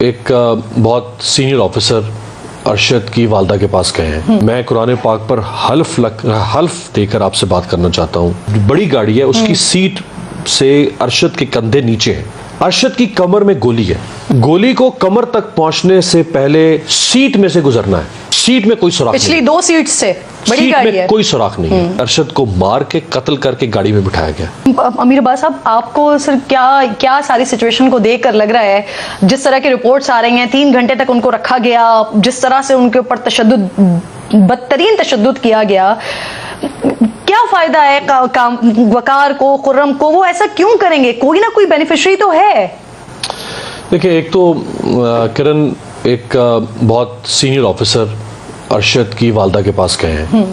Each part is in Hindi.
एक बहुत सीनियर ऑफिसर अरशद की वालदा के पास गए हैं। मैं कुरान पाक पर हल्फ देकर आपसे बात करना चाहता हूँ। बड़ी गाड़ी है, उसकी सीट से अरशद के कंधे नीचे है। अरशद की कमर में गोली है। गोली को कमर तक पहुंचने से पहले सीट में से गुजरना है। सीट में कोई सुराख पिछली नहीं। 2 सीट से बड़ी सीट गाड़ी में है। कोई सुराख नहीं है। अरशद को मार के कत्ल करके गाड़ी में बिठाया गया। अमीर अब्बास साहब, आपको सर क्या सारी सिचुएशन को देखकर लग रहा है, जिस तरह की रिपोर्ट्स आ रही हैं, 3 घंटे तक उनको रखा गया, जिस तरह से उनके ऊपर बदतरीन तशद्दुद किया गया, क्या फायदा है वकार को, खुर्रम को? वो ऐसा क्यों करेंगे? कोई ना कोई बेनिफिशियरी तो है। देखिए, एक तो किरण एक बहुत सीनियर ऑफिसर अरशद की वालदा के पास गए हैं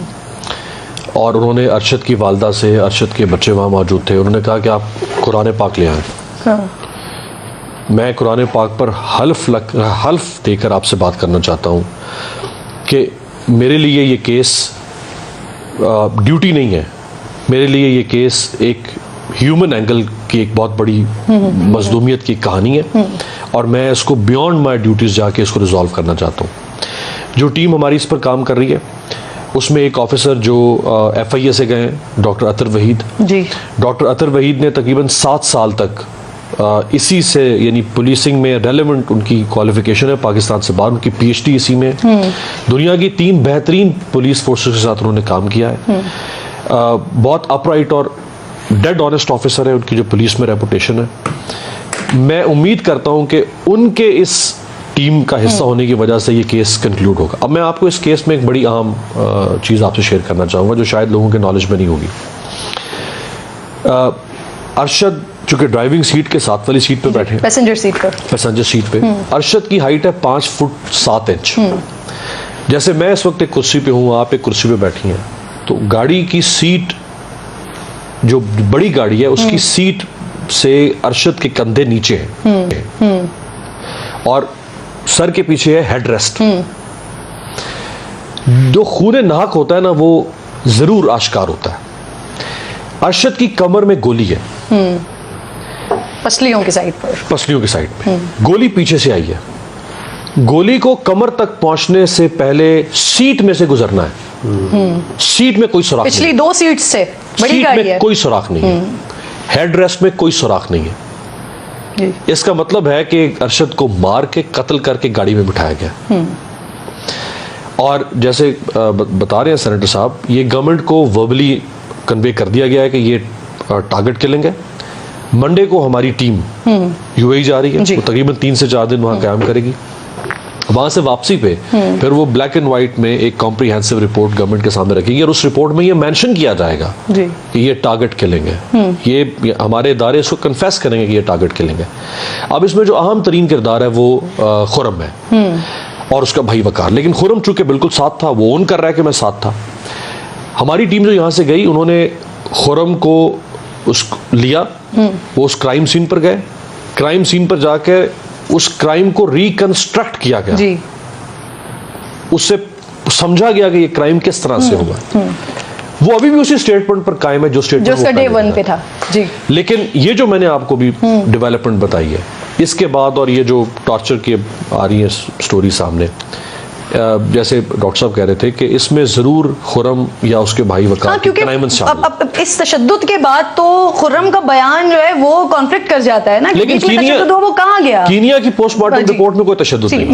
और उन्होंने अरशद की वालदा से, अरशद के बच्चे वहाँ मौजूद थे, उन्होंने कहा कि आप कुरान पाक ले आएं। हाँ। मैं कुरान पाक पर हल्फ देकर आपसे बात करना चाहता हूँ कि मेरे लिए ये केस ड्यूटी नहीं है। मेरे लिए ये केस एक ह्यूमन एंगल की एक बहुत बड़ी मजलूमियत की कहानी है और मैं इसको बियॉन्ड माई ड्यूटीज जाके इसको रिजॉल्व करना चाहता हूँ। जो टीम हमारी इस पर काम कर रही है उसमें एक ऑफिसर जो FIA से गए हैं, डॉक्टर अतर वहीद जी। डॉक्टर अतर वहीद ने तकरीबन 7 साल तक इसी से, यानी पुलिसिंग में रेलेवेंट उनकी क्वालिफिकेशन है, पाकिस्तान से बाहर उनकी PhD इसी में। दुनिया की 3 बेहतरीन पुलिस फोर्सेस के साथ उन्होंने काम किया है। बहुत अपराइट और डेड ऑनेस्ट ऑफिसर है, उनकी जो पुलिस में रेपुटेशन है। मैं उम्मीद करता हूं कि उनके इस टीम का हिस्सा होने की वजह से ये केस कंक्लूड होगा। अब मैं आपको इस केस में एक बड़ी अहम चीज़ आपसे शेयर करना चाहूँगा जो शायद लोगों के नॉलेज में नहीं होगी। अरशद चूंकि ड्राइविंग सीट के साथ वाली सीट पे बैठे, पैसेंजर सीट पे अरशद की हाइट है 5 फुट 7 इंच। जैसे मैं इस वक्त एक कुर्सी पे हूँ, आप एक कुर्सी पे बैठी हैं, तो गाड़ी की सीट, जो बड़ी गाड़ी है, उसकी सीट से अरशद के कंधे नीचे हैं और सर के पीछे है हेड रेस्ट। जो खून नाक होता है ना, वो जरूर आश्कार होता है। अरशद की कमर में गोली है, पसलियों की साइड पे गोली पीछे से आई है। गोली को कमर तक पहुंचने से पहले सीट में से गुजरना है। सीट में कोई सुराख नहीं। पिछली 2 सीट से बड़ी गाड़ी है। कोई सुराख नहीं है। हेड रेस्ट में कोई सुराख नहीं है। इसका मतलब है कि अरशद को मार के कत्ल करके गाड़ी में बिठाया गया। और जैसे बता रहे हैं सेनेटर साहब, ये गवर्नमेंट को वर्बली कन्वे कर दिया गया है कि ये टारगेट किलिंग है। मंडे को हमारी टीम UAE जा रही है, वो तकरीबन 3 से 4 दिन वहां कायम करेगी। वहां से वापसी पे फिर वो ब्लैक एंड व्हाइट में एक कॉम्प्रिहेंसिव रिपोर्ट गवर्नमेंट के सामने रखेगी और उस रिपोर्ट में ये मेंशन किया जाएगा कि ये टारगेट किलिंग है। ये हमारे इदारे इसको कन्फेस करेंगे कि ये टारगेट किलिंग है। अब इसमें जो अहम तरीन किरदार है वो खुर्रम है और उसका भाई वकार। लेकिन खुर्रम चूंकि बिल्कुल साथ था, वो ओन कर रहा है कि मैं साथ था। हमारी टीम जो यहाँ से गई, उन्होंने खुर्रम को लिया, वो उस क्राइम सीन पर गए। क्राइम सीन पर जाके उस क्राइम को रिकंस्ट्रक्ट किया गया जी। उससे समझा गया कि ये क्राइम किस तरह से हुआ। वो अभी भी उसी स्टेटमेंट पर कायम है जो स्टेटमेंट डे 1 पे था जी। लेकिन ये जो मैंने आपको भी डेवलपमेंट बताई है इसके बाद, और ये जो टॉर्चर की आ रही है स्टोरी सामने, जैसे डॉक्टर साहब कह रहे थे कि इसमें जरूर खुर्रम या उसके भाई वकार अब इस तशद्दुद के बाद तो खुर्रम का बयान जो है वो कॉन्फ्लिक्ट कर जाता है ना। लेकिन वो कहाँ गया? कीनिया की पोस्टमार्टम रिपोर्ट में कोई तशद्दुद नहीं।